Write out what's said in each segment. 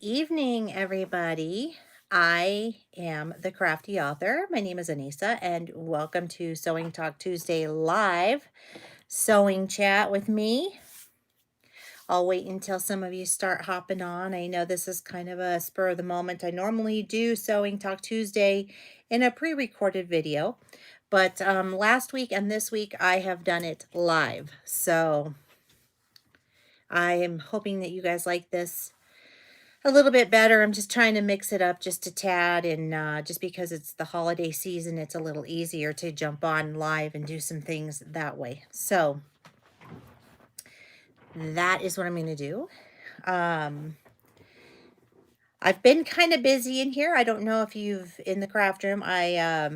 Evening, everybody. I am the Crafty author. My name is Anissa, and welcome to Sewing Talk Tuesday live sewing chat with me. I'll wait until some of you start hopping on. I know this is kind of a spur of the moment. I normally do Sewing Talk Tuesday in a pre-recorded video, but last week and this week I have done it live. So I am hoping that you guys like this a little bit better. I'm just trying to mix it up just a tad, and just because it's the holiday season, it's a little easier to jump on live and do some things that way. So that is what I'm going to do. I've been kind of busy in here. I don't know if you've in the craft room. I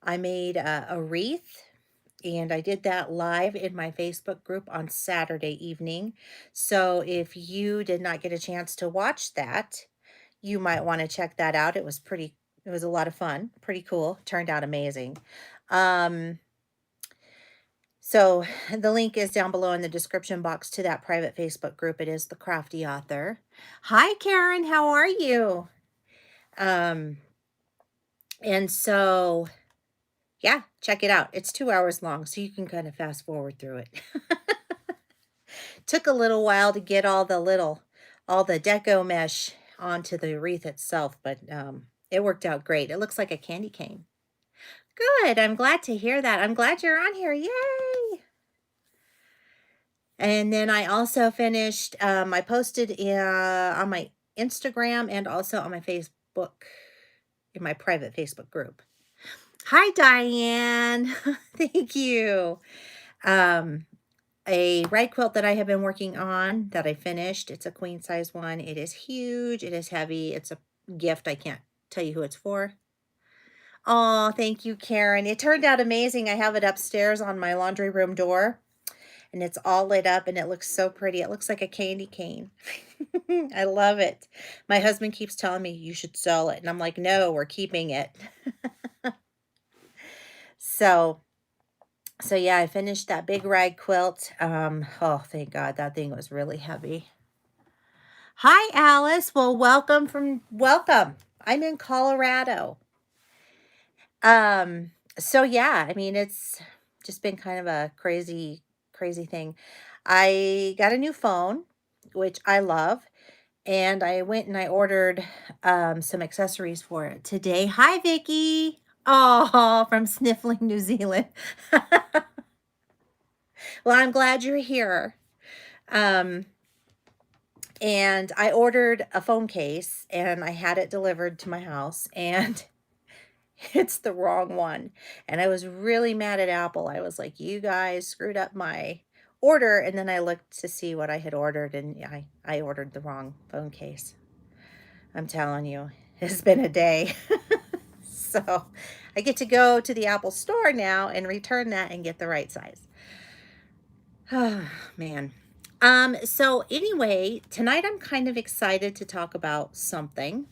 made a wreath, and I did that live in my Facebook group on Saturday evening. So if you did not get a chance to watch that, you might want to check that out. It was a lot of fun, pretty cool. Turned out amazing. So the link is down below in the description box to that private Facebook group. It is the Crafty Author. Hi, Karen. How are you? And so, yeah, check it out. It's 2 hours long, so you can kind of fast forward through it. Took a little while to get all the deco mesh onto the wreath itself, but it worked out great. It looks like a candy cane. Good. I'm glad to hear that. I'm glad you're on here. Yay! And then I also finished, I posted on my Instagram and also on my Facebook, in my private Facebook group. Hi, Diane. Thank you. A rag quilt that I have been working on that I finished. It's a queen size one. It is huge. It is heavy. It's a gift. I can't tell you who it's for. Oh, thank you, Karen. It turned out amazing. I have it upstairs on my laundry room door, and it's all lit up, and it looks so pretty. It looks like a candy cane. I love it. My husband keeps telling me you should sell it, and I'm like, no, we're keeping it. So yeah, I finished that big rag quilt. Oh, thank God, that thing was really heavy. Hi, Alice. Well, welcome. I'm in Colorado. So yeah, I mean, it's just been kind of a crazy thing. I got a new phone, which I love, and I went and I ordered some accessories for it today. Hi, Vicky. Oh, from Sniffling, New Zealand. Well, I'm glad you're here. And I ordered a phone case, and I had it delivered to my house, and it's the wrong one. And I was really mad at Apple. I was like, you guys screwed up my order. And then I looked to see what I had ordered, and I ordered the wrong phone case. I'm telling you, it's been a day. So I get to go to the Apple store now and return that and get the right size. Oh, man. So anyway, tonight I'm kind of excited to talk about something.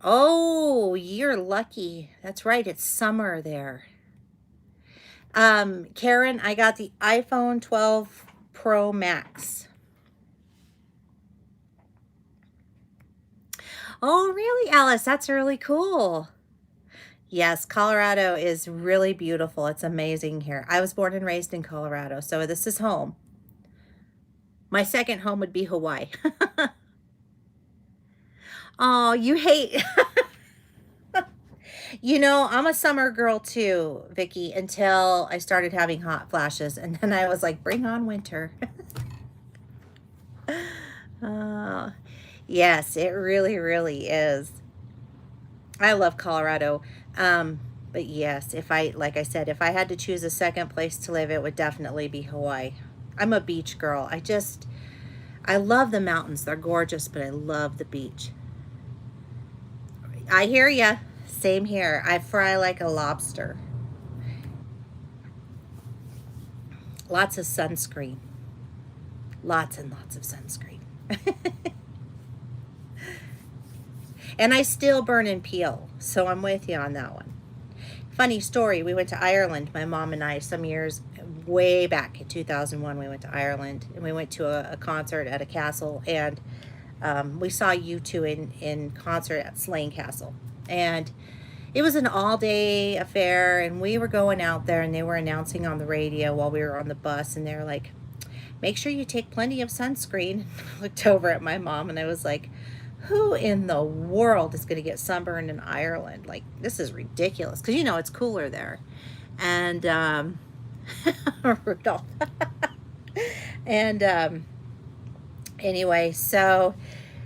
Oh, you're lucky. That's right. It's summer there. Karen, I got the iPhone 12 Pro Max. Oh, really, Alice? That's really cool. Yes, Colorado is really beautiful. It's amazing here. I was born and raised in Colorado, so this is home. My second home would be Hawaii. Oh, you hate... You know, I'm a summer girl too, Vicky, until I started having hot flashes, and then I was like, bring on winter. Yes, it really, really is. I love Colorado. But yes, like I said, if I had to choose a second place to live, it would definitely be Hawaii. I'm a beach girl. I love the mountains. They're gorgeous, but I love the beach. I hear ya. Same here. I fry like a lobster. Lots of sunscreen. Lots and lots of sunscreen. And I still burn and peel, so I'm with you on that one. Funny story, we went to Ireland, my mom and I, some years way back in 2001, we went to Ireland, and we went to a concert at a castle, and we saw U2 in concert at Slane Castle. And it was an all-day affair, and we were going out there, and they were announcing on the radio while we were on the bus, and they were like, make sure you take plenty of sunscreen. I looked over at my mom, and I was like, who in the world is going to get sunburned in Ireland? Like, this is ridiculous, because, you know, it's cooler there. And Rudolph. And anyway, so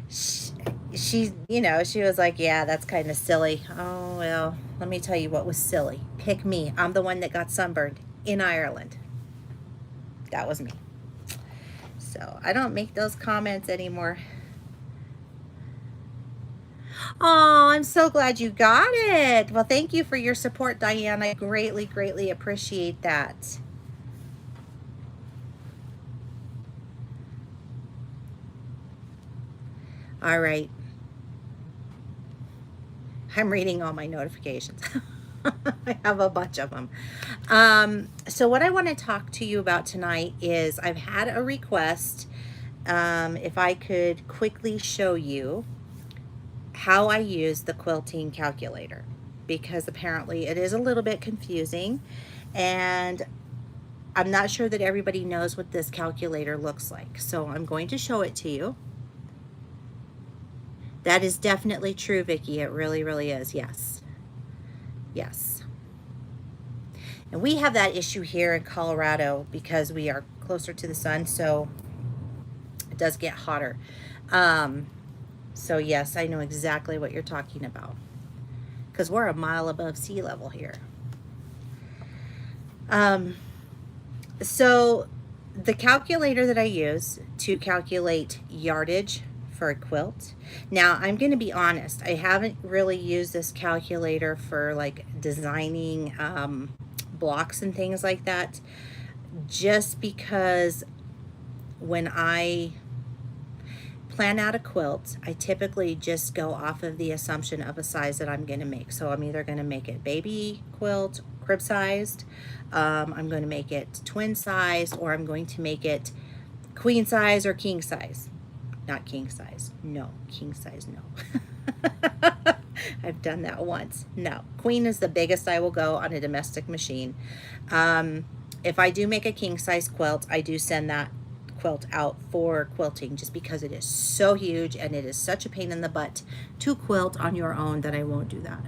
she, you know, she was like, yeah, that's kind of silly. Oh, well, let me tell you what was silly. Pick me. I'm the one that got sunburned in Ireland. That was me. So I don't make those comments anymore. Oh, I'm so glad you got it. Well, thank you for your support, Diane. I greatly, greatly appreciate that. All right. I'm reading all my notifications. I have a bunch of them. So what I want to talk to you about tonight is I've had a request if I could quickly show you how I use the quilting calculator, because apparently it is a little bit confusing, and I'm not sure that everybody knows what this calculator looks like. So I'm going to show it to you. That is definitely true, Vicki. It really, really is. Yes. Yes. And we have that issue here in Colorado because we are closer to the sun, so it does get hotter. So yes, I know exactly what you're talking about, because we're a mile above sea level here. So the calculator that I use to calculate yardage for a quilt. Now, I'm going to be honest, I haven't really used this calculator for like designing blocks and things like that, just because when I plan out a quilt, I typically just go off of the assumption of a size that I'm going to make. So I'm either going to make it baby quilt, crib sized, I'm going to make it twin size, or I'm going to make it queen size or king size. Not king size. No, king size, no. I've done that once. No, queen is the biggest I will go on a domestic machine. If I do make a king size quilt, I do send that quilt out for quilting, just because it is so huge and it is such a pain in the butt to quilt on your own that I won't do that.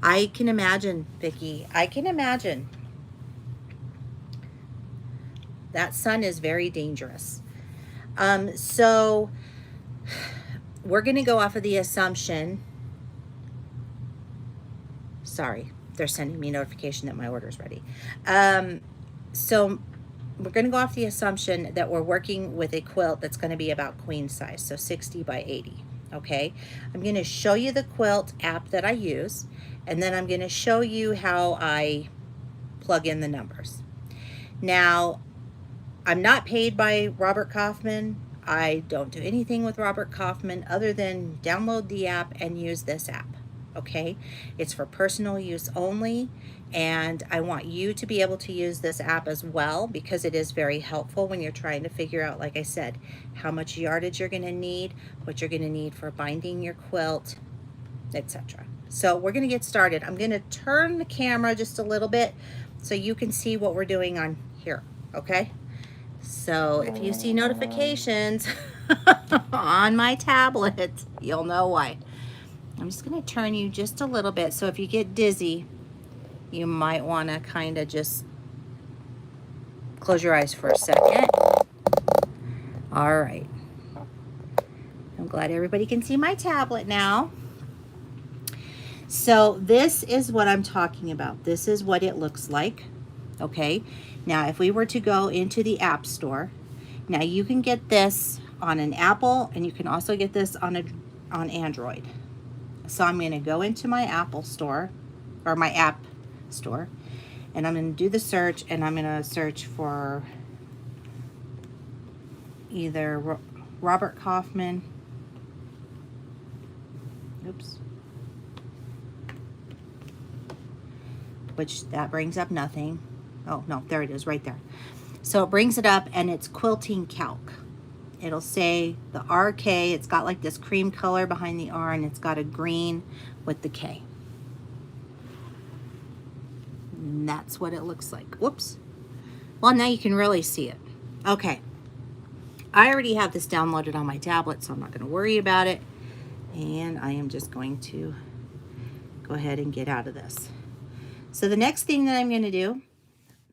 I can imagine, Vicki, I can imagine. That sun is very dangerous. So we're going to go off of the assumption, sorry, they're sending me a notification that my order is ready. So we're going to go off the assumption that we're working with a quilt that's going to be about queen size, so 60 by 80. Okay, I'm going to show you the quilt app that I use, and then I'm going to show you how I plug in the numbers. Now, I'm not paid by Robert Kaufman. I don't do anything with Robert Kaufman other than download the app and use this app. Okay, it's for personal use only, and I want you to be able to use this app as well, because it is very helpful when you're trying to figure out, like I said, how much yardage you're going to need, what you're going to need for binding your quilt, etc. So we're going to get started. I'm going to turn the camera just a little bit so you can see what we're doing on here. Okay, so if you see notifications on my tablet, you'll know why. I'm just going to turn you just a little bit, so if you get dizzy, you might want to kind of just close your eyes for a second. All right. I'm glad everybody can see my tablet now. So this is what I'm talking about. This is what it looks like. Okay. Now, if we were to go into the App Store, now you can get this on an Apple, and you can also get this on Android. So I'm going to go into my Apple Store, or my App Store, and I'm going to do the search, and I'm going to search for either Robert Kaufman, oops, which that brings up nothing. Oh, no, there it is right there. So it brings it up and it's quilting calc. It'll say the RK, it's got like this cream color behind the R and it's got a green with the K. And that's what it looks like. Whoops. Well, now you can really see it. Okay. I already have this downloaded on my tablet, so I'm not going to worry about it. And I am just going to go ahead and get out of this. So the next thing that I'm going to do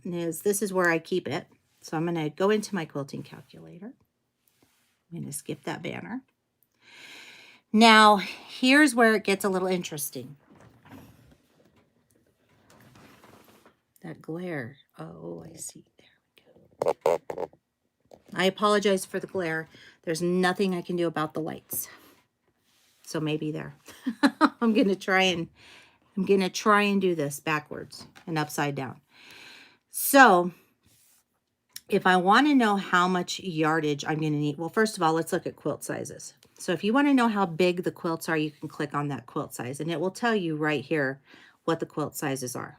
is, this is where I keep it. So I'm going to go into my quilting calculator. I'm going to skip that banner. Now, here's where it gets a little interesting. That glare. Oh, I see. There we go. I apologize for the glare. There's nothing I can do about the lights. So maybe there. I'm going to try and do this backwards and upside down. So if I want to know how much yardage I'm going to need, well, first of all, let's look at quilt sizes. So if you want to know how big the quilts are, you can click on that quilt size and it will tell you right here what the quilt sizes are.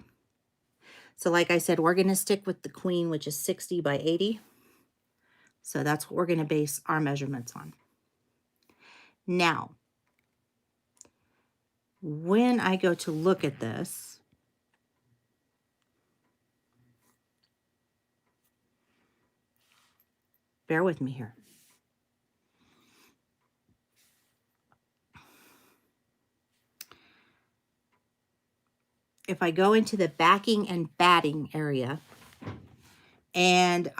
So like I said, we're going to stick with the queen, which is 60 by 80. So that's what we're going to base our measurements on. Now, when I go to look at this, bear with me here. If I go into the backing and batting area, and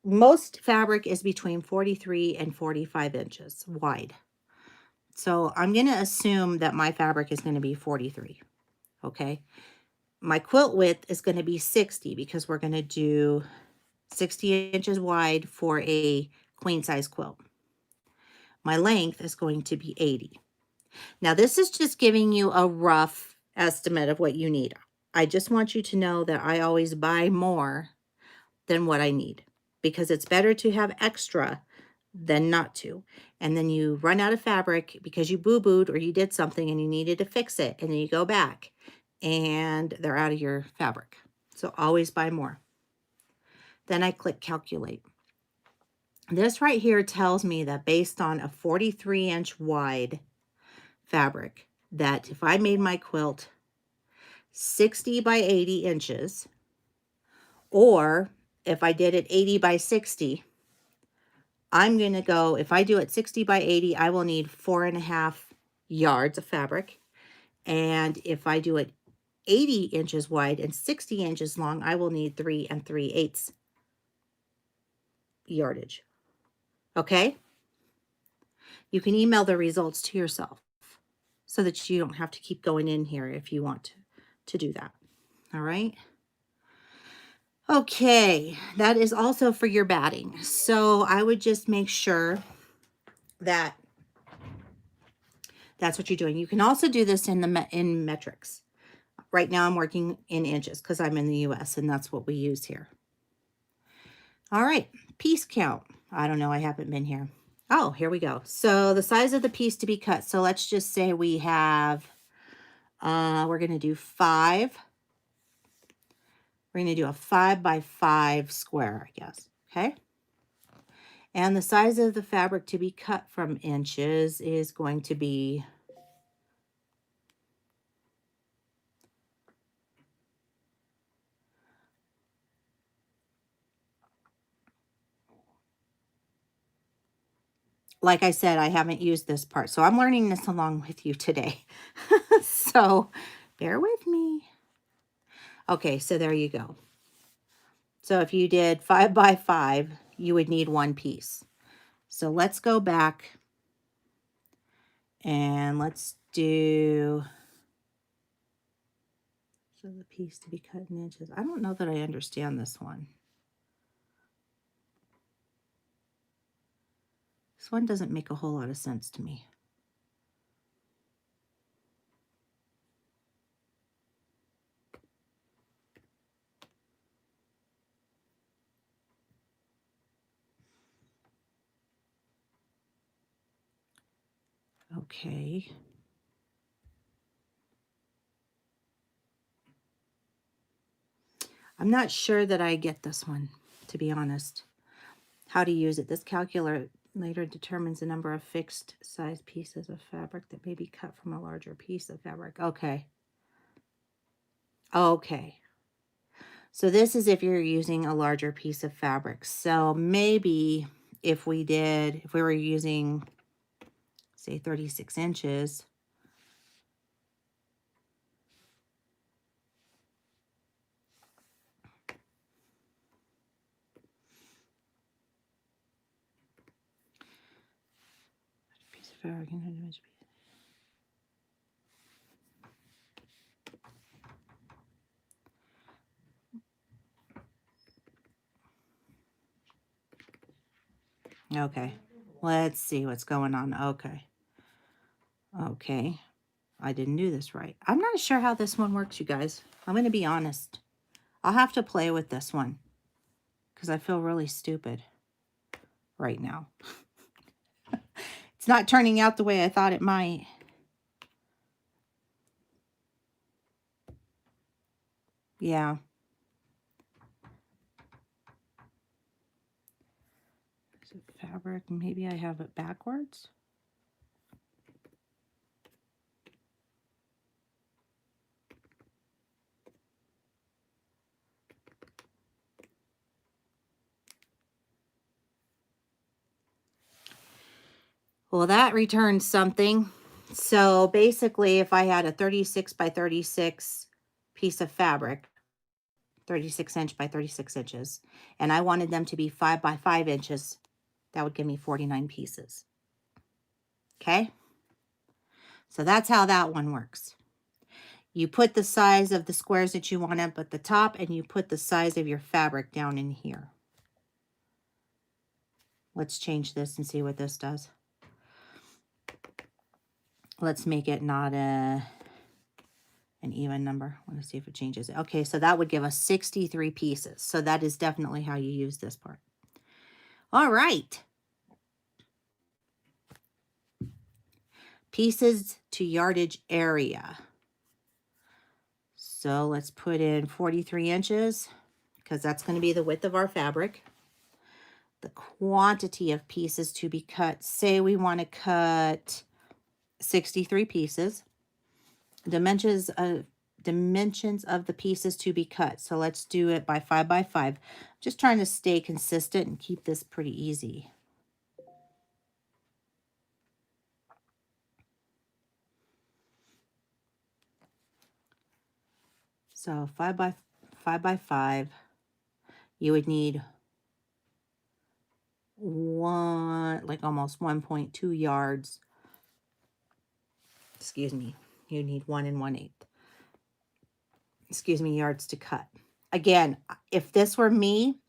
most fabric is between 43 and 45 inches wide. So I'm going to assume that my fabric is going to be 43. Okay. My quilt width is going to be 60 because we're going to do 60 inches wide for a queen size quilt. My length is going to be 80. Now this is just giving you a rough estimate of what you need. I just want you to know that I always buy more than what I need because it's better to have extra than not to. And then you run out of fabric because you boo-booed or you did something and you needed to fix it. And then you go back and they're out of your fabric. So always buy more. Then I click calculate. This right here tells me that based on a 43-inch wide fabric, that if I made my quilt 60 by 80 inches, or if I did it 80 by 60, I'm going to go, if I do it 60 by 80, I will need 4.5 yards of fabric. And if I do it 80 inches wide and 60 inches long, I will need 3 3/8 yardage. Okay? You can email the results to yourself so that you don't have to keep going in here if you want to do that. All right? Okay, that is also for your batting. So I would just make sure that that's what you're doing. You can also do this in metrics. Right now I'm working in inches because I'm in the US and that's what we use here. All right, piece count. I don't know, I haven't been here. Oh, here we go. So the size of the piece to be cut. So let's just say we have, we're going to do 5. We're going to do a 5 by 5 square, I guess. Okay. And the size of the fabric to be cut from inches is going to be like I said, I haven't used this part, so I'm learning this along with you today. So bear with me. Okay, so there you go. So if you did 5 by 5, you would need 1 piece. So let's go back and let's do, so the piece to be cut in inches. I don't know that I understand this one. This one doesn't make a whole lot of sense to me. Okay. I'm not sure that I get this one, to be honest. How to use it. This calculator determines the number of fixed size pieces of fabric that may be cut from a larger piece of fabric. Okay. Okay. So this is if you're using a larger piece of fabric. So maybe if we were using, say, 36 inches, piece of fabric, okay, let's see what's going on. Okay. Okay. I didn't do this right. I'm not sure how this one works, you guys. I'm going to be honest. I'll have to play with this one because I feel really stupid right now. It's not turning out the way I thought it might. Yeah. Is it fabric? Maybe I have it backwards. Well, that returns something. So basically, if I had a 36 by 36 piece of fabric, 36 inch by 36 inches, and I wanted them to be 5 by 5 inches, that would give me 49 pieces. Okay? So that's how that one works. You put the size of the squares that you want up at the top, and you put the size of your fabric down in here. Let's change this and see what this does. Let's make it not an even number. I want to see if it changes it. Okay, so that would give us 63 pieces. So that is definitely how you use this part. All right. Pieces to yardage area. So let's put in 43 inches because that's going to be the width of our fabric. The quantity of pieces to be cut. Say we want to cut 63 pieces. Dimensions of the pieces to be cut. So let's do it by 5 by 5. Just trying to stay consistent and keep this pretty easy. So 5 by 5, you would need almost 1.2 yards. Excuse me. You need 1 1/8. Excuse me, yards to cut. Again, if this were me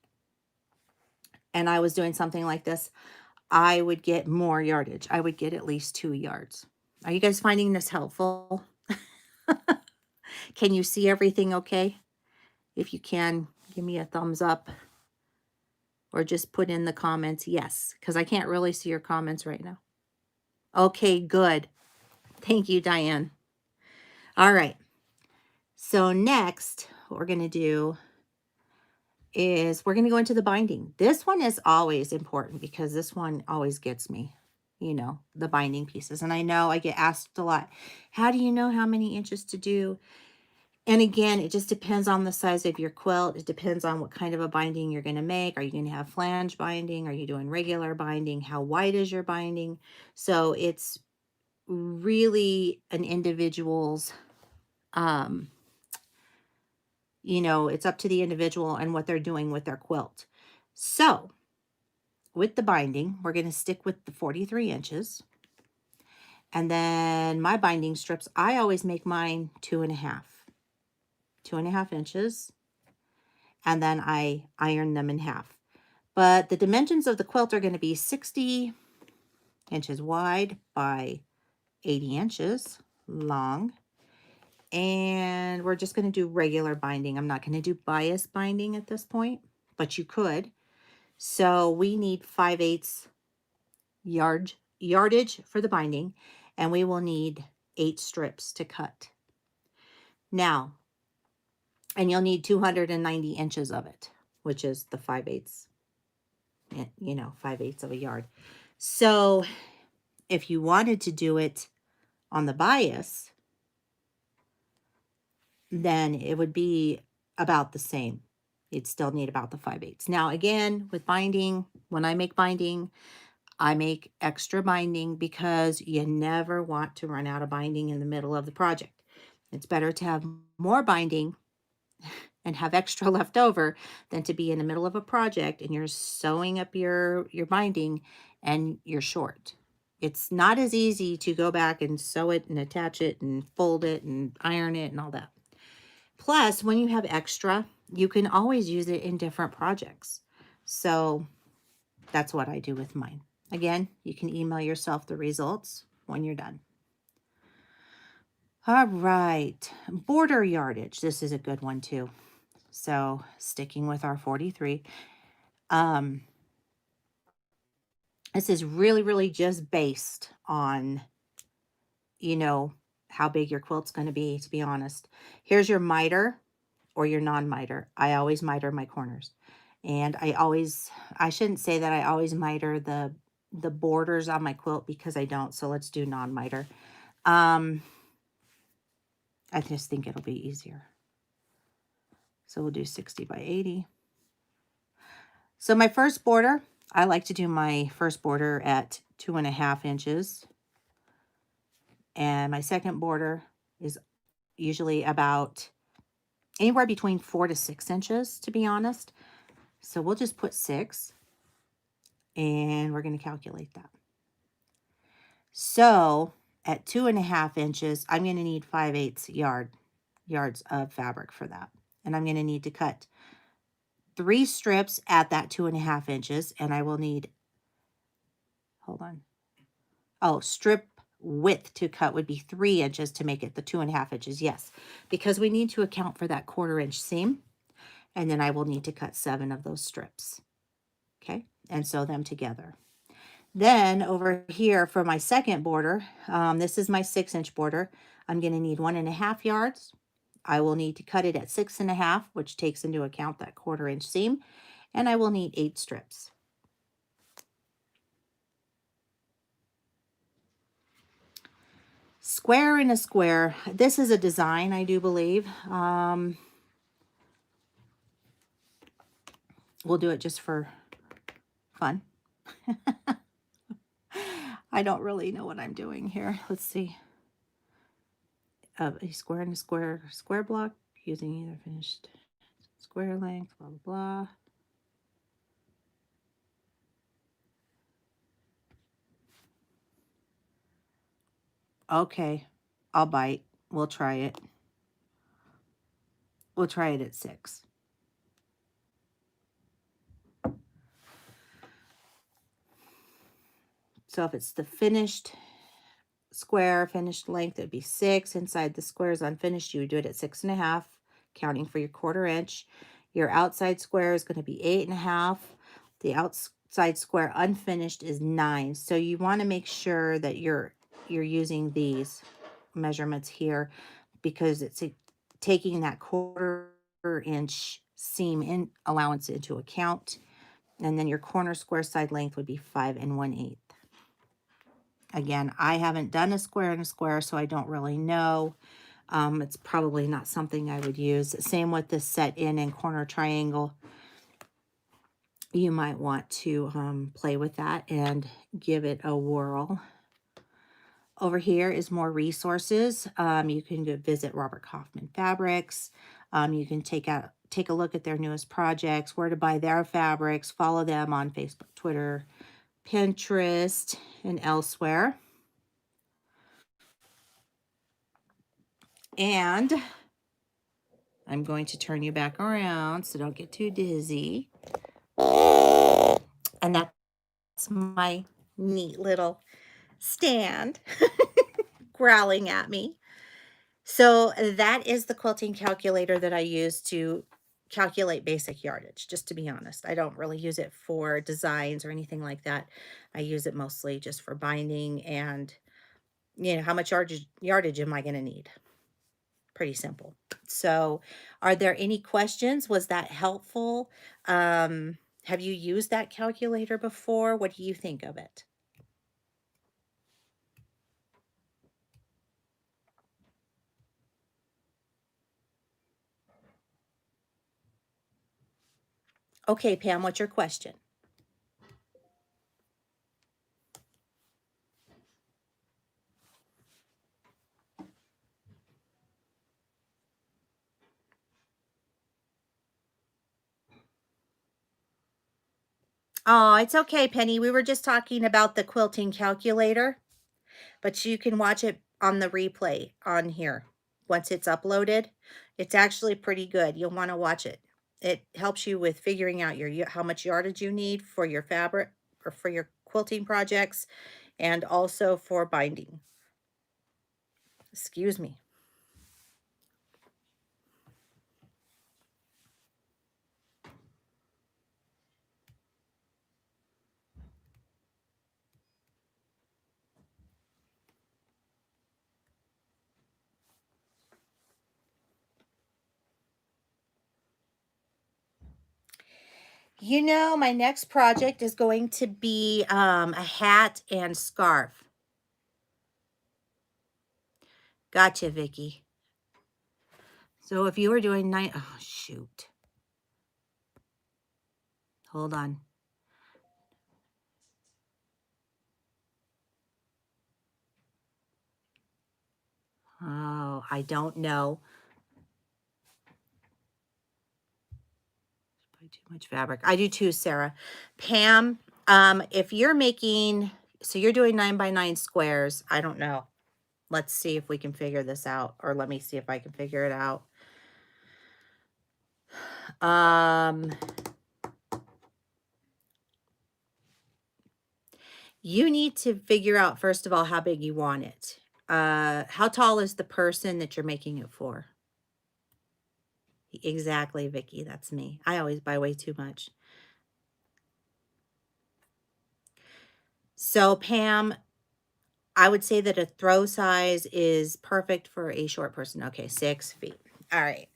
and I was doing something like this, I would get more yardage. I would get at least 2 yards. Are you guys finding this helpful? Can you see everything okay? If you can, give me a thumbs up. Or just put in the comments, yes, because I can't really see your comments right now. Okay, good. Thank you, Diane. All right. So next, what we're going to do is we're going to go into the binding. This one is always important because this one always gets me, you know, the binding pieces. And I know I get asked a lot, how do you know how many inches to do? And again, it just depends on the size of your quilt. It depends on what kind of a binding you're going to make. Are you going to have flange binding? Are you doing regular binding? How wide is your binding? So it's really an individual's, you know, it's up to the individual and what they're doing with their quilt. So with the binding, we're going to stick with the 43 inches. And then my binding strips, I always make mine 2.5. 2.5 inches. And then I iron them in half. But the dimensions of the quilt are going to be 60 inches wide by 80 inches long. And we're just going to do regular binding. I'm not going to do bias binding at this point, but you could. So we need 5/8 yardage for the binding, and we will need 8 strips to cut. Now, And you'll need 290 inches of it, which is the 5/8, 5/8 of a yard. So if you wanted to do it on the bias, then it would be about the same. You'd still need about the 5/8. Now, again, with binding, when I make binding, I make extra binding because you never want to run out of binding in the middle of the project. It's better to have more binding and have extra left over than to be in the middle of a project and you're sewing up your binding and you're short. It's not as easy to go back and sew it and attach it and fold it and iron it and all that. Plus, when you have extra, you can always use it in different projects. So that's what I do with mine. Again, you can email yourself the results when you're done. All right, border yardage. This is a good one too. So sticking with our 43, this is really just based on, how big your quilt's going to be, to be honest. Here's your miter or your non-miter. I always miter my corners. And I shouldn't say that I always miter the borders on my quilt because I don't. So let's do non-miter. I just think it'll be easier. So we'll do 60 by 80. So my first border, I like to do my first border at 2.5 inches. And my second border is usually about anywhere between 4 to 6 inches, to be honest. So we'll just put 6 and we're going to calculate that. So at 2.5 inches, I'm going to need 5/8 yards of fabric for that. And I'm going to need to cut 3 strips at that 2.5 inches. And I will need, hold on. Oh, strip width to cut would be 3 inches to make it the 2.5 inches. Yes, because we need to account for that 1/4 inch seam. And then I will need to cut 7 of those strips. Okay, and sew them together. Then over here for my second border, this is my 6-inch border. I'm going to need 1.5 yards. I will need to cut it at 6.5, which takes into account that 1/4 inch seam. And I will need 8 strips. Square in a square. This is a design, I do believe. We'll do it just for fun. I don't really know what I'm doing here. Let's see. A square in a square block using either finished square length, blah, blah, blah. Okay, I'll bite. We'll try it. We'll try it at 6. So if it's the finished square, finished length, it'd be 6. Inside the square is unfinished, you would do it at 6.5, counting for your 1/4 inch. Your outside square is going to be 8.5. The outside square unfinished is 9. So you want to make sure that you're using these measurements here because it's taking that 1/4 inch seam in allowance into account. And then your corner square side length would be 5 1/8. Again, I haven't done a square in a square, so I don't really know. It's probably not something I would use. Same with the set in and corner triangle. You might want to play with that and give it a whirl. Over here is more resources. You can go visit Robert Kaufman Fabrics. You can take a look at their newest projects, where to buy their fabrics, follow them on Facebook, Twitter, Pinterest, and elsewhere. And I'm going to turn you back around so don't get too dizzy. And that's my neat little stand growling at me. So that is the quilting calculator that I use to calculate basic yardage, just to be honest. I don't really use it for designs or anything like that. I use it mostly just for binding and, how much yardage am I going to need pretty simple. So are there any questions? Was that helpful? Have you used that calculator before? What do you think of it? Okay, Pam, what's your question? Oh, it's okay, Penny. We were just talking about the quilting calculator, but you can watch it on the replay on here once it's uploaded. It's actually pretty good. You'll want to watch it. It helps you with figuring out how much yardage you need for your fabric or for your quilting projects, and also for binding. Excuse me. You know, my next project is going to be a hat and scarf. Gotcha, Vicky. So if you were doing oh, shoot. Hold on. Oh, I don't know. Too much fabric. I do too, Sarah. Pam, if you're making, so you're doing 9x9 squares, I don't know. Let's see if we can figure this out, or let me see if I can figure it out. You need to figure out, first of all, how big you want it. How tall is the person that you're making it for? Exactly, Vicky, that's me. I always buy way too much. So Pam, I would say that a throw size is perfect for a short person. Okay, 6 feet. All right.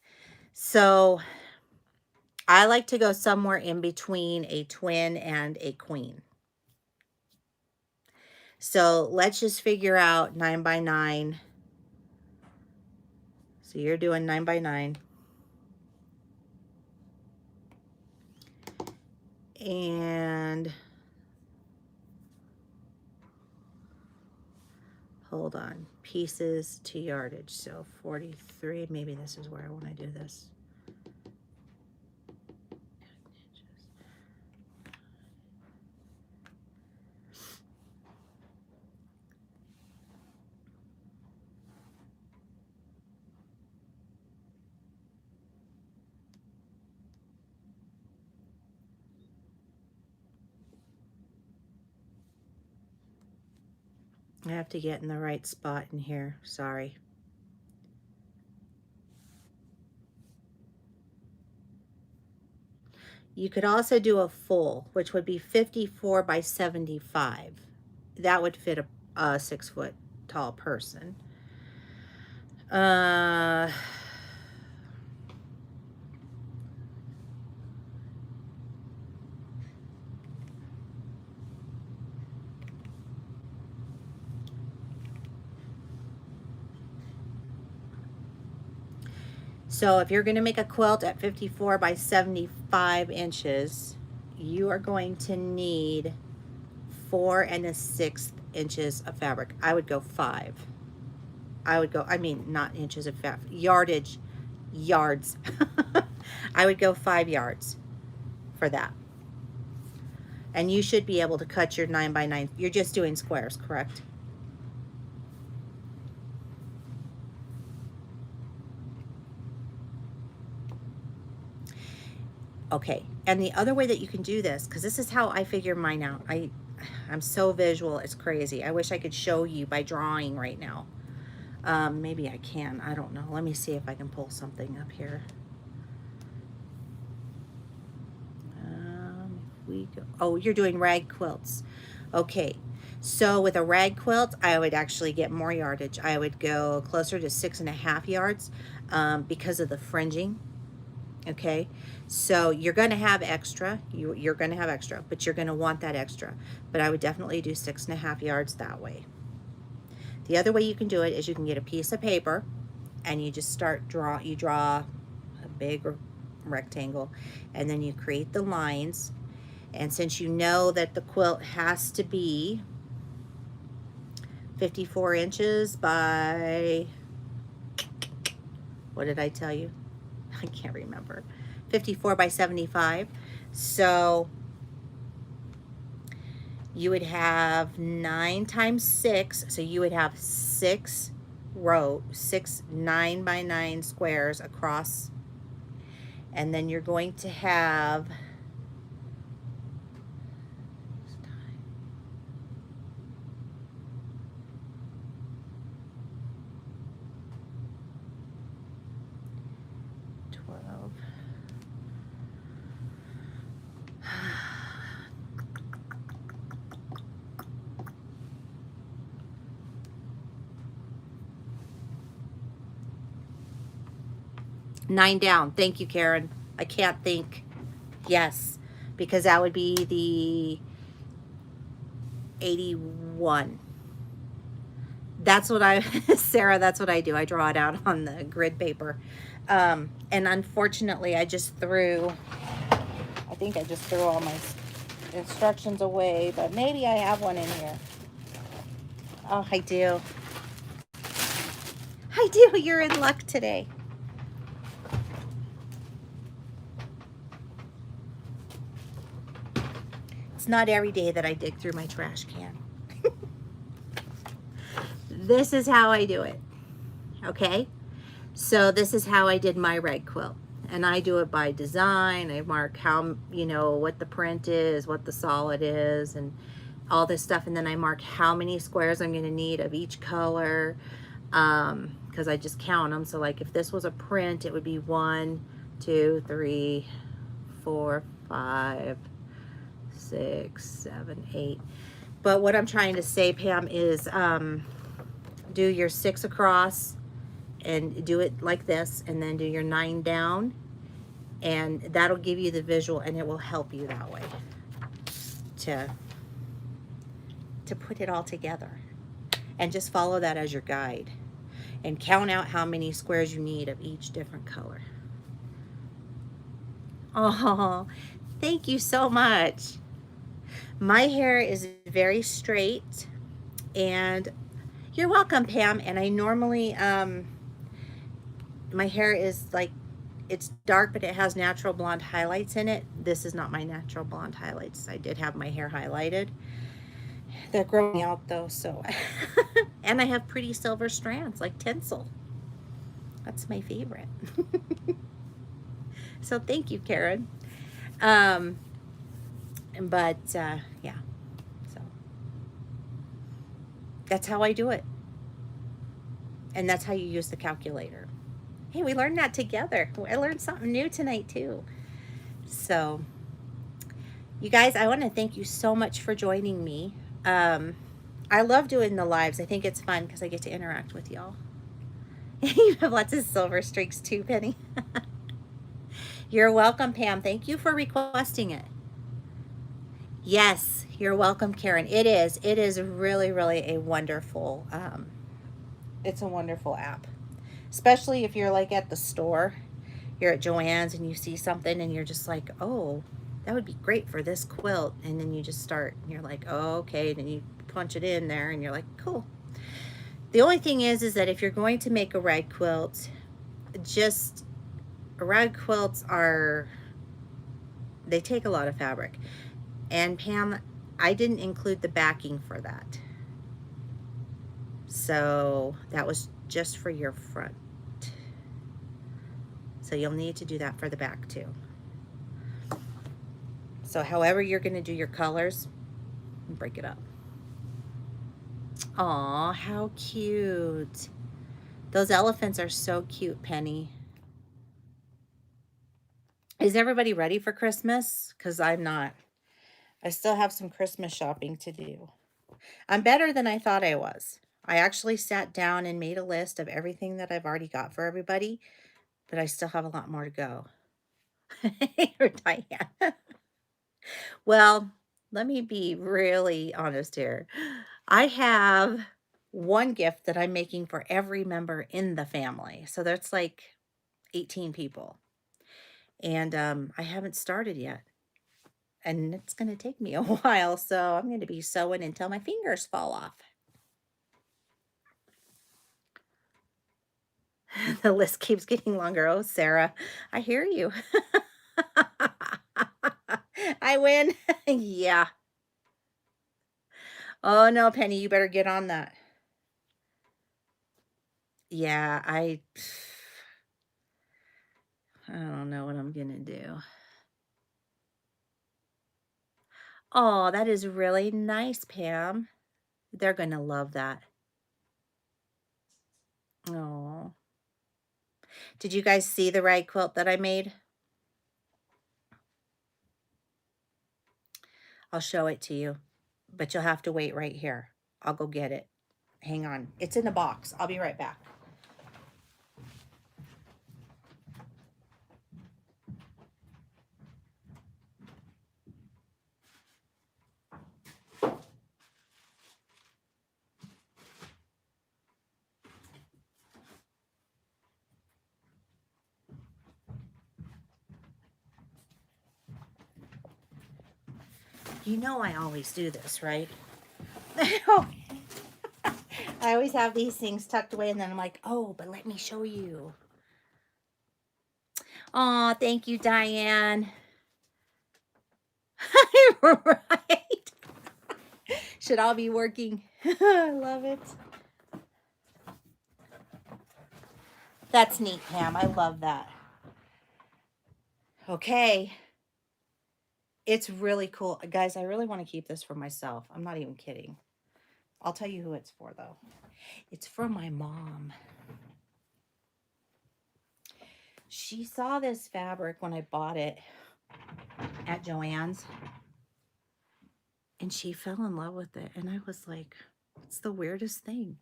So I like to go somewhere in between a twin and a queen. So let's just figure out 9x9. So you're doing 9x9. And hold on, pieces to yardage. So 43, maybe this is where I want to do this. I have to get in the right spot in here. Sorry. You could also do a full, which would be 54 by 75. That would fit a 6 foot tall person. So if you're going to make a quilt at 54 by 75 inches, you are going to need 4 1/6 inches of fabric. I would go 5. I would go, I mean, not inches of fabric, yardage, yards. I would go 5 yards for that. And you should be able to cut your 9x9. You're just doing squares, correct? Okay, and the other way that you can do this, because this is how I figure mine out. I'm so visual, it's crazy. I wish I could show you by drawing right now. Maybe I can, I don't know. Let me see if I can pull something up here. We go, oh, you're doing rag quilts. Okay, So with a rag quilt, I would actually get more yardage. I would go closer to 6.5 yards because of the fringing. Okay, so you're going to have extra. You're going to have extra, but you're going to want that extra. But I would definitely do 6.5 yards that way. The other way you can do it is you can get a piece of paper and you just you draw a big rectangle, and then you create the lines. And since you know that the quilt has to be 54 inches by, what did I tell you? I can't remember. 54 by 75. So you would have 9 times 6. So you would have 6 9 by 9 squares across. And then you're going to have 12. 9 down. Thank you, Karen. I can't think. Yes, because that would be the 81. That's what I, Sarah, that's what I do. I draw it out on the grid paper. And unfortunately, I think I just threw all my instructions away, but maybe I have one in here. Oh, I do. I do. You're in luck today. It's not every day that I dig through my trash can. This is how I do it. Okay? So this is how I did my rag quilt. And I do it by design. I mark how, what the print is, what the solid is, and all this stuff. And then I mark how many squares I'm going to need of each color, because I just count them. So like if this was a print, it would be 1, 2, 3, 4, 5, 6, 7, 8. But what I'm trying to say, Pam, is do your 6 across and do it like this, and then do your 9 down, and that'll give you the visual, and it will help you that way to put it all together. And just follow that as your guide and count out how many squares you need of each different color. Oh, thank you so much. My hair is very straight, and you're welcome, Pam. And I normally my hair is like, it's dark, but it has natural blonde highlights in it. This is not my natural blonde highlights. I did have my hair highlighted. They're growing out though, so. And I have pretty silver strands like tinsel. That's my favorite. So thank you, Karen. Yeah, so that's how I do it. And that's how you use the calculator. Hey, we learned that together. I learned something new tonight too. So you guys, I want to thank you so much for joining me. I love doing the lives. I think it's fun because I get to interact with y'all. You have lots of silver streaks too, Penny. You're welcome, Pam. Thank you for requesting it. Yes, you're welcome, Karen. It is really, really a wonderful, it's a wonderful app. Especially if you're like at the store, you're at Joann's and you see something and you're just like, oh, that would be great for this quilt. And then you just start, and you're like, oh, okay. Then you punch it in there and you're like, cool. The only thing is that if you're going to make a rag quilt, rag quilts they take a lot of fabric. And Pam, I didn't include the backing for that. So that was just for your front. So you'll need to do that for the back too. So however you're going to do your colors, break it up. Aw, how cute. Those elephants are so cute, Penny. Is everybody ready for Christmas? Because I'm not. I still have some Christmas shopping to do. I'm better than I thought I was. I actually sat down and made a list of everything that I've already got for everybody, but I still have a lot more to go. Or Diane. Well, let me be really honest here. I have one gift that I'm making for every member in the family. So that's like 18 people. And I haven't started yet. And it's going to take me a while. So I'm going to be sewing until my fingers fall off. The list keeps getting longer. Oh, Sarah, I hear you. I win. Yeah. Oh, no, Penny, you better get on that. Yeah, I don't know what I'm gonna do. Oh, that is really nice, Pam. They're gonna love that. Oh, did you guys see the rag quilt that I made? I'll show it to you, but you'll have to wait right here. I'll go get it. Hang on. It's in the box. I'll be right back. You know I always do this, right? I always have these things tucked away and then I'm like, oh, but let me show you. Oh, thank you, Diane. Right. Should all be working. I love it. That's neat, Pam. I love that. Okay. It's really cool. Guys, I really want to keep this for myself. I'm not even kidding. I'll tell you who it's for, though. It's for my mom. She saw this fabric when I bought it at Joann's, and she fell in love with it. And I was like, it's the weirdest thing.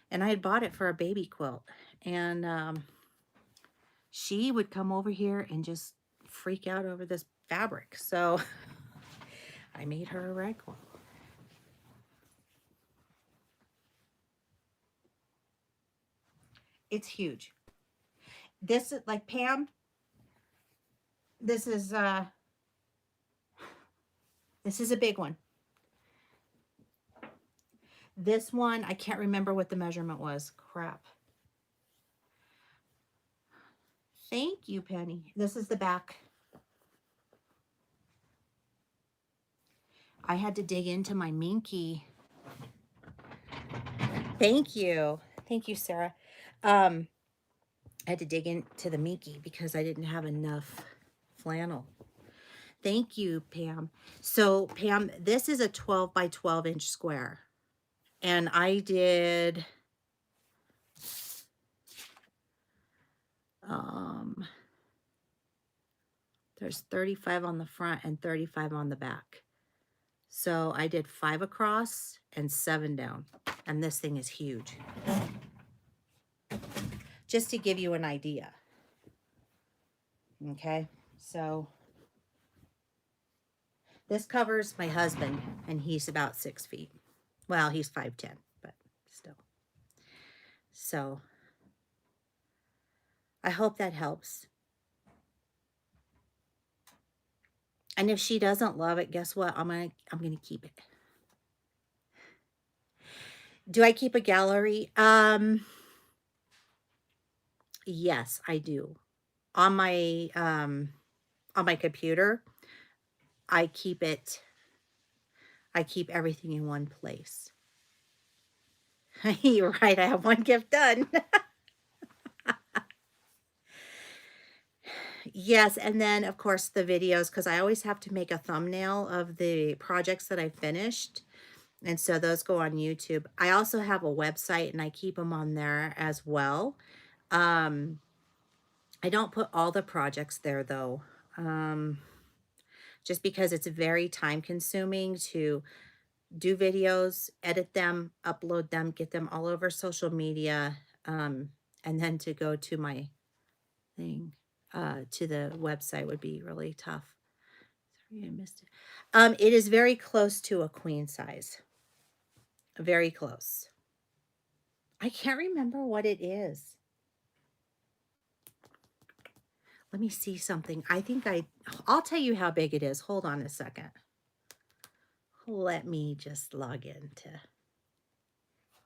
And I had bought it for a baby quilt. And she would come over here and just freak out over this fabric. So I made her a rag quilt. It's huge. This is like Pam. This is a big one. This one, I can't remember what the measurement was. Crap. Thank you, Penny. This is the back. I had to dig into my Minky. Thank you. Thank you, Sarah. I had to dig into the Minky because I didn't have enough flannel. Thank you, Pam. So, Pam, this is a 12 by 12 inch square. And I did there's 35 on the front and 35 on the back. So I did 5 across and 7 down. And this thing is huge. Just to give you an idea. Okay, so this covers my husband, and he's about 6 feet. Well, he's 5'10", but still. So I hope that helps. And if she doesn't love it, guess what? I'm gonna keep it. Do I keep a gallery? Yes, I do. On my computer, I keep everything in one place. You're right, I have one gift done. Yes, and then of course the videos, because I always have to make a thumbnail of the projects that I finished. And so those go on YouTube. I also have a website and I keep them on there as well. I don't put all the projects there though. Just because it's very time consuming to do videos, edit them, upload them, get them all over social media, and then to go to my thing, to the website would be really tough. Sorry, I missed it. It is very close to a queen size. Very close. I can't remember what it is. Let me see something. I think I'll tell you how big it is. Hold on a second. Let me just log into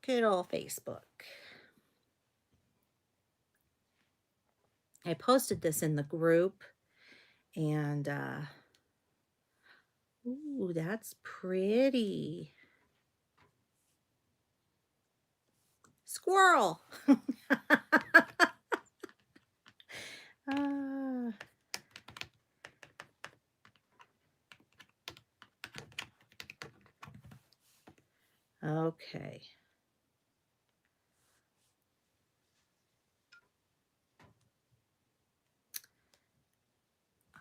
good old Facebook. I posted this in the group, and ooh, that's pretty. Squirrel. Ah. Okay.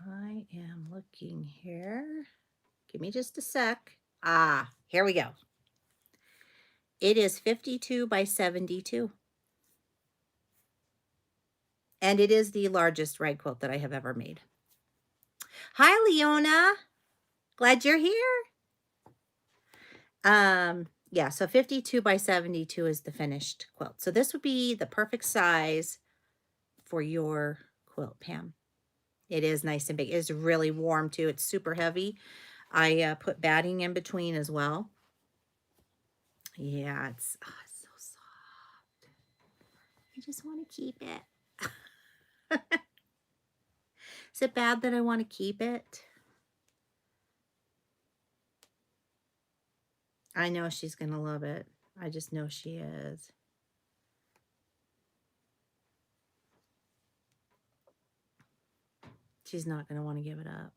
I am looking here. Give me just a sec. Ah, here we go. It is 52 by 72. And it is the largest rag quilt that I have ever made. Hi, Leona. Glad you're here. Yeah, so 52 by 72 is the finished quilt. So this would be the perfect size for your quilt, Pam. It is nice and big. It is really warm too. It's super heavy. I put batting in between as well. Yeah, it's so soft. I just want to keep it. Is it bad that I want to keep it? I know she's going to love it. I just know she is. She's not going to want to give it up.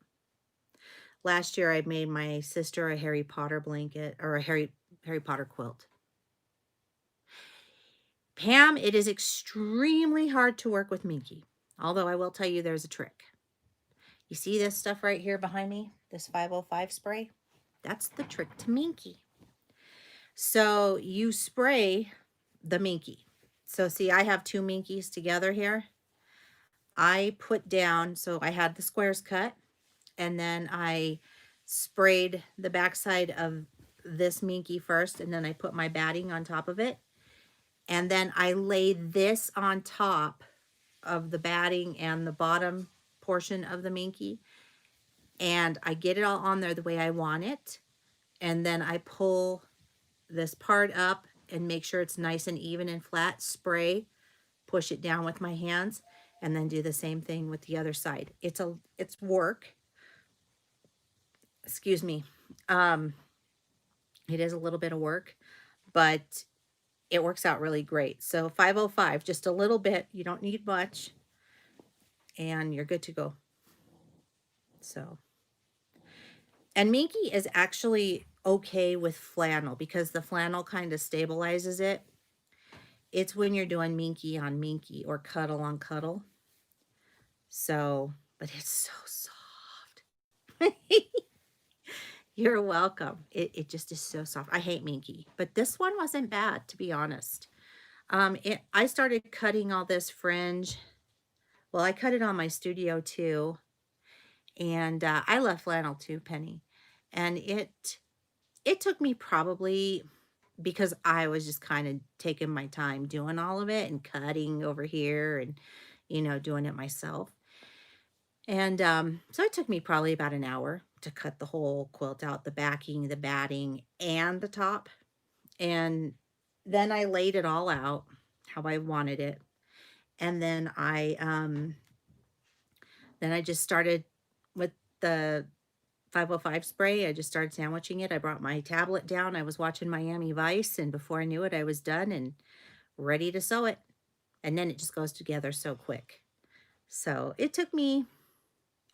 Last year, I made my sister a Harry Potter blanket, or a Harry Potter quilt. Pam, it is extremely hard to work with Minky. Although I will tell you there's a trick. You see this stuff right here behind me? This 505 spray? That's the trick to Minky. So you spray the Minky. So see, I have two Minkies together here. I put down, so I had the squares cut, and then I sprayed the backside of this Minky first, and then I put my batting on top of it. And then I laid this on top of the batting and the bottom portion of the Minky. And I get it all on there the way I want it. And then I pull this part up and make sure it's nice and even and flat. Spray, push it down with my hands, and then do the same thing with the other side. It's work. Excuse me. It is a little bit of work, but it works out really great. So 505, just a little bit. You don't need much, and you're good to go. So, and Minky is actually okay with flannel because the flannel kind of stabilizes it. It's when you're doing Minky on Minky or cuddle on cuddle. So, but it's so soft. You're welcome. It just is so soft. I hate Minky, but this one wasn't bad, to be honest. I started cutting all this fringe. Well, I cut it on my studio too. And I love flannel too, Penny. And it took me probably, because I was just kind of taking my time doing all of it and cutting over here and, doing it myself. And so it took me probably about an hour to cut the whole quilt out, the backing, the batting, and the top. And then I laid it all out how I wanted it. And then I just started with the 505 spray. I just started sandwiching it. I brought my tablet down. I was watching Miami Vice, and before I knew it, I was done and ready to sew it. And then it just goes together so quick. So it took me,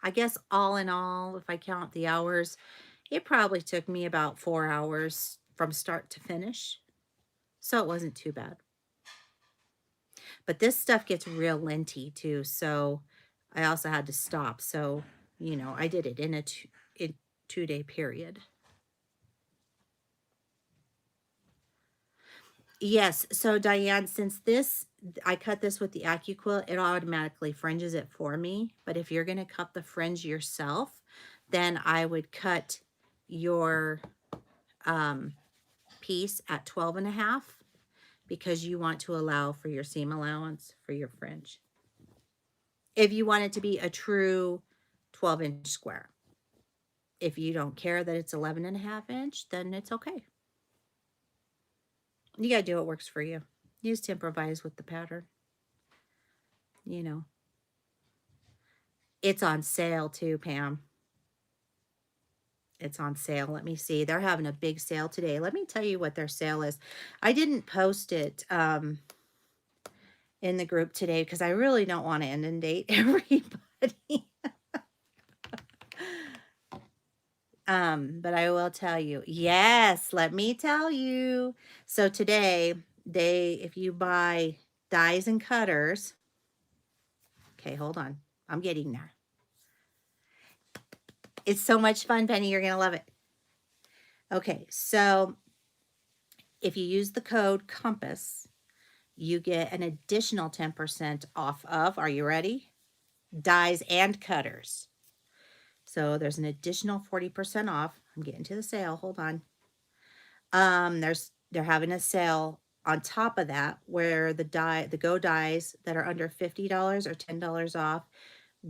I guess, all in all, if I count the hours, it probably took me about 4 hours from start to finish. So it wasn't too bad. But this stuff gets real linty too, so I also had to stop. So, I did it in a 2-day period. Yes. So Diane, since I cut this with the AccuQuilt, it automatically fringes it for me. But if you're going to cut the fringe yourself, then I would cut your um, piece at 12.5 because you want to allow for your seam allowance for your fringe. If you want it to be a true 12-inch square. If you don't care that it's 11.5 inch, then it's okay. You gotta do what works for you. You just improvise with the pattern. You know. It's on sale too, Pam. It's on sale. Let me see. They're having a big sale today. Let me tell you what their sale is. I didn't post it in the group today because I really don't want to inundate everybody. But I will tell you. Yes, let me tell you. So today, if you buy dies and cutters, okay, hold on. I'm getting there. It's so much fun, Penny. You're going to love it. Okay, so if you use the code COMPASS, you get an additional 10% off of, are you ready? Dies and cutters. So there's an additional 40% off. I'm getting to the sale. Hold on. They're having a sale on top of that where the Go dies that are under $50 are $10 off.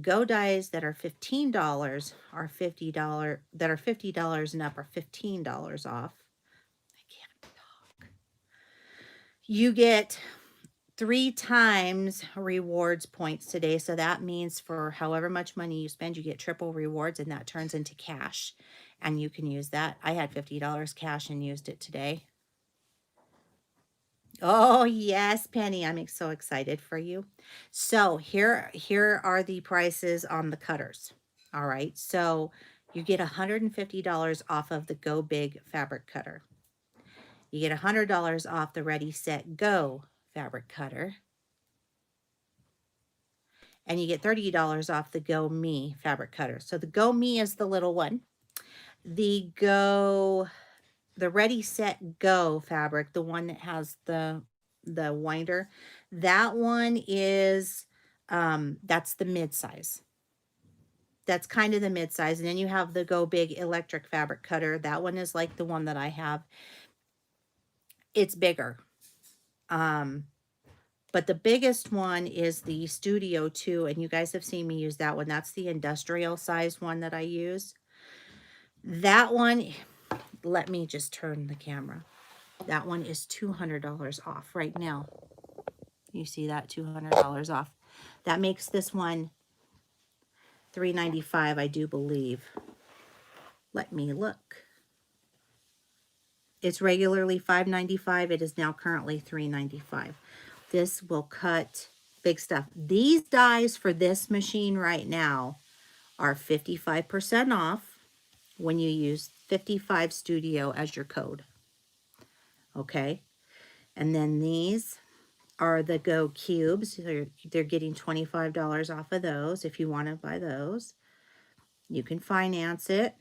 Go dies that are $15 are $50 that are $50 and up are $15 off. I can't talk. You get 3 times rewards points today. So that means for however much money you spend, you get triple rewards and that turns into cash. And you can use that. I had $50 cash and used it today. Oh, yes, Penny. I'm so excited for you. So here are the prices on the cutters. All right. So you get $150 off of the Go Big fabric cutter. You get $100 off the Ready, Set, Go fabric cutter. And you get $30 off the Go Me fabric cutter. So the Go Me is the little one. The Ready, Set, Go fabric, the one that has the winder, that one is, that's the mid-size. That's kind of the mid-size. And then you have the Go Big electric fabric cutter. That one is like the one that I have. It's bigger. But the biggest one is the Studio 2, and you guys have seen me use that one. That's the industrial size one that I use. That one, let me just turn the camera. That one is $200 off right now. You see that? $200 off. That makes this one $395, I do believe. Let me look. It's regularly $595. It is now currently $395. This will cut big stuff. These dies for this machine right now are 55% off when you use 55 Studio as your code. Okay. And then these are the Go Cubes. They're getting $25 off of those. If you want to buy those, you can finance it.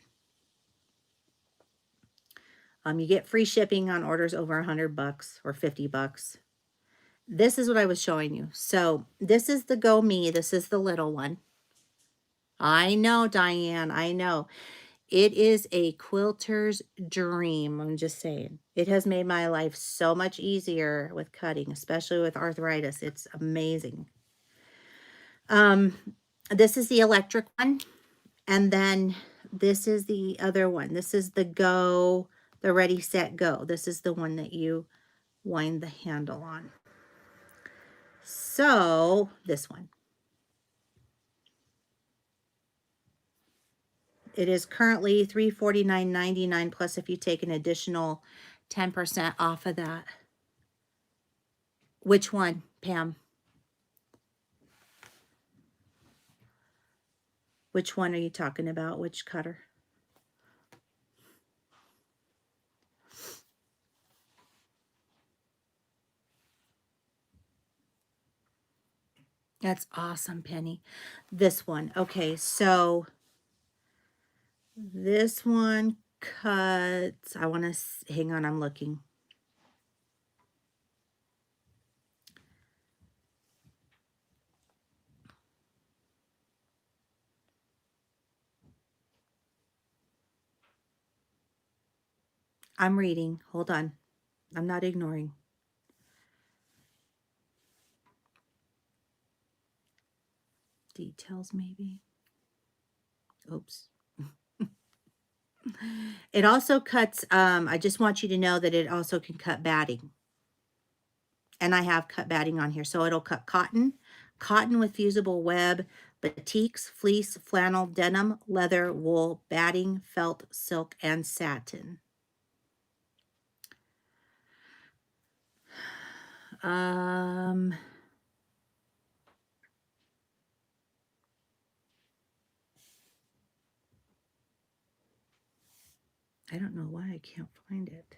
You get free shipping on orders over $100 or $50. This is what I was showing you. So this is the Go Me. This is the little one. I know, Diane. I know. It is a quilter's dream. I'm just saying. It has made my life so much easier with cutting, especially with arthritis. It's amazing. This is the electric one. And then this is the other one. This is the Ready, Set, Go. This is the one that you wind the handle on. So this one. It is currently $349.99 plus if you take an additional 10% off of that. Which one, Pam? Which one are you talking about? Which cutter? That's awesome, Penny. This one. Okay, so this one cuts, I want to, hang on, I'm looking. I'm reading. Hold on. I'm not ignoring. Details, maybe. Oops. It also cuts, I just want you to know that it also can cut batting. And I have cut batting on here. So it'll cut cotton, cotton with fusible web, batiks, fleece, flannel, denim, leather, wool, batting, felt, silk, and satin. I don't know why I can't find it.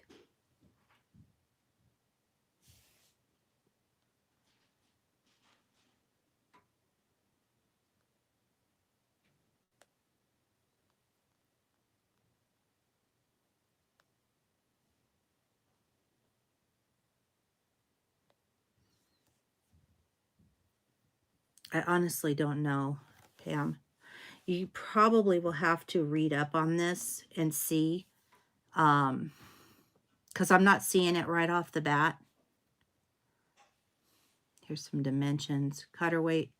I honestly don't know, Pam. You probably will have to read up on this and see, because I'm not seeing it right off the bat. Here's some dimensions. Cutter weight,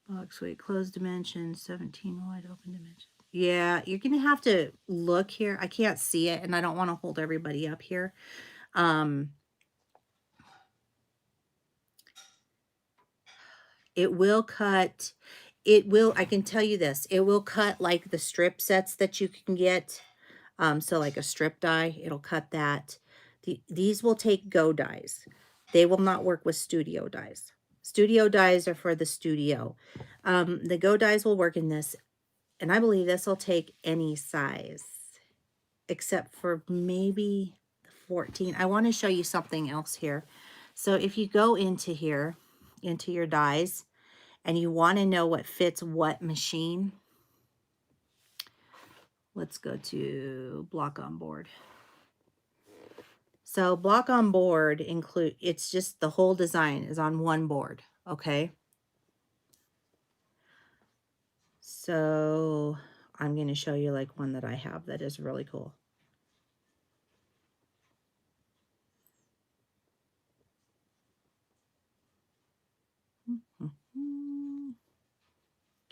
box weight, closed dimensions, 17 wide open dimensions. Yeah, you're going to have to look here. I can't see it, and I don't want to hold everybody up here. It will cut, I can tell you this, it will cut like the strip sets that you can get. So like a strip die, it'll cut that. These will take Go dies. They will not work with studio dies. Studio dies are for the studio. The Go dies will work in this, and I believe this will take any size, except for maybe 14. I want to show you something else here. So if you go into here, into your dies, and you want to know what fits what machine, let's go to block on board. So block on board it's just the whole design is on one board, okay? So I'm going to show you like one that I have that is really cool.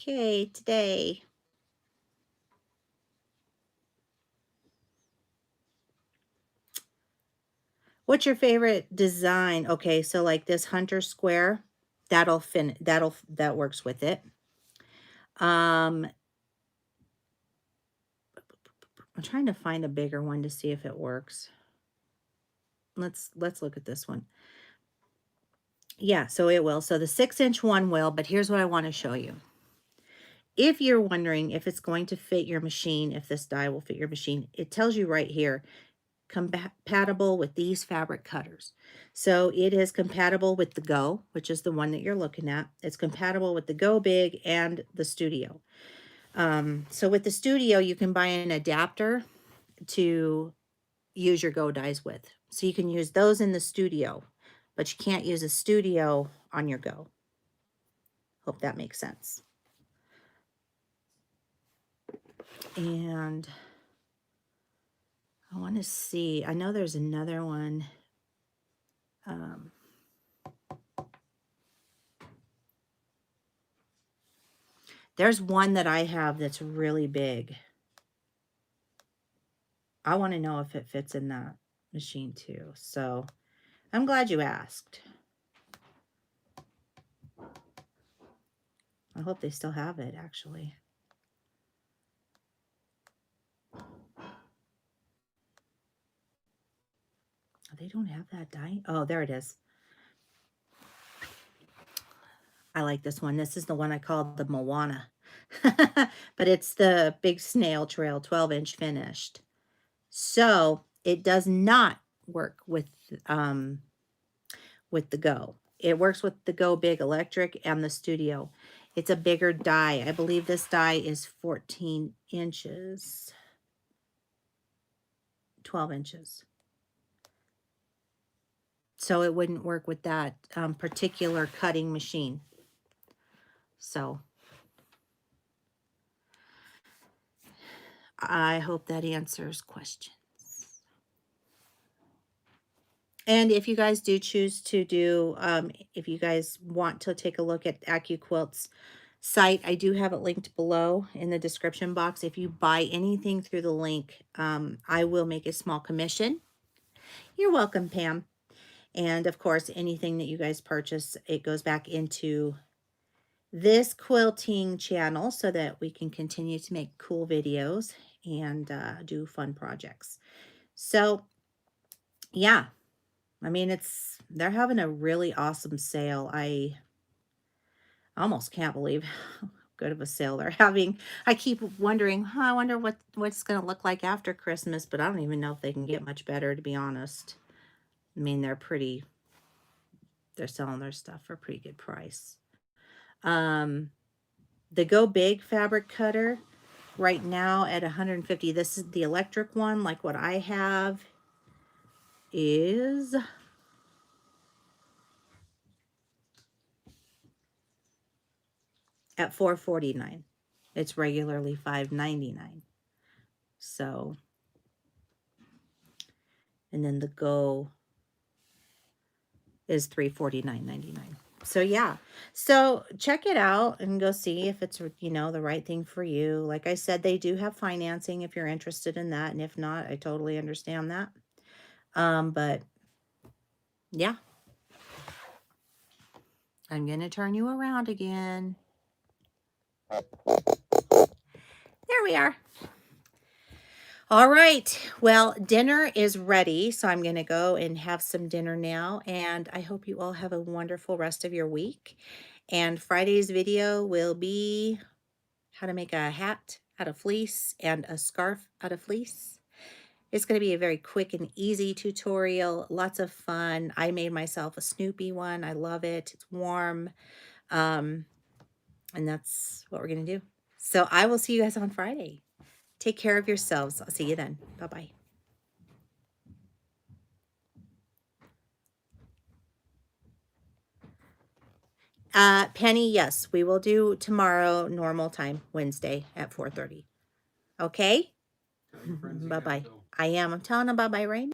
Okay, today. What's your favorite design? Okay, so like this hunter square, that works with it. I'm trying to find a bigger one to see if it works. Let's look at this one. Yeah, so it will. So the 6-inch one will, but here's what I want to show you. If you're wondering if it's going to fit your machine, if this die will fit your machine, it tells you right here, compatible with these fabric cutters. So it is compatible with the Go, which is the one that you're looking at. It's compatible with the Go Big and the Studio. So with the Studio, you can buy an adapter to use your Go dies with. So you can use those in the Studio, but you can't use a Studio on your Go. Hope that makes sense. And I want to see, I know there's another one. There's one that I have that's really big. I want to know if it fits in that machine too. So I'm glad you asked. I hope they still have it, actually. They don't have that die. Oh, there it is. I like this one. This is the one I called the Moana. But it's the big snail trail 12-inch finished. So it does not work with the Go. It works with the Go Big Electric and the Studio. It's a bigger die. I believe this die is 14 inches. 12 inches. So it wouldn't work with that particular cutting machine. So I hope that answers questions. And if you guys do choose to do, if you guys want to take a look at AccuQuilt's site, I do have it linked below in the description box. If you buy anything through the link, I will make a small commission. You're welcome, Pam. And of course, anything that you guys purchase, it goes back into this quilting channel so that we can continue to make cool videos and do fun projects. So yeah, I mean, they're having a really awesome sale. I almost can't believe how good of a sale they're having. I keep wondering, I wonder what's going to look like after Christmas, but I don't even know if they can get much better, to be honest. I mean, they're selling their stuff for a pretty good price. The Go Big fabric cutter right now at 150. This is the electric one, like what I have is at $449. It's regularly $599. So, and then the Go is $349.99. So yeah, so check it out and go see if it's, you know, the right thing for you. Like I said, they do have financing if you're interested in that, and if not, I totally understand that. But yeah, I'm gonna turn you around again. There we are. All right, well, dinner is ready, so I'm going to go and have some dinner now, and I hope you all have a wonderful rest of your week. And Friday's video will be how to make a hat out of fleece and a scarf out of fleece. It's going to be a very quick and easy tutorial, lots of fun. I made myself a Snoopy one. I love it. It's warm, and that's what we're going to do. So I will see you guys on Friday. Take care of yourselves. I'll see you then. Bye-bye. Penny, yes, we will do tomorrow, normal time, Wednesday at 4:30. Okay? Bye-bye. I am. I'm telling them bye-bye right now.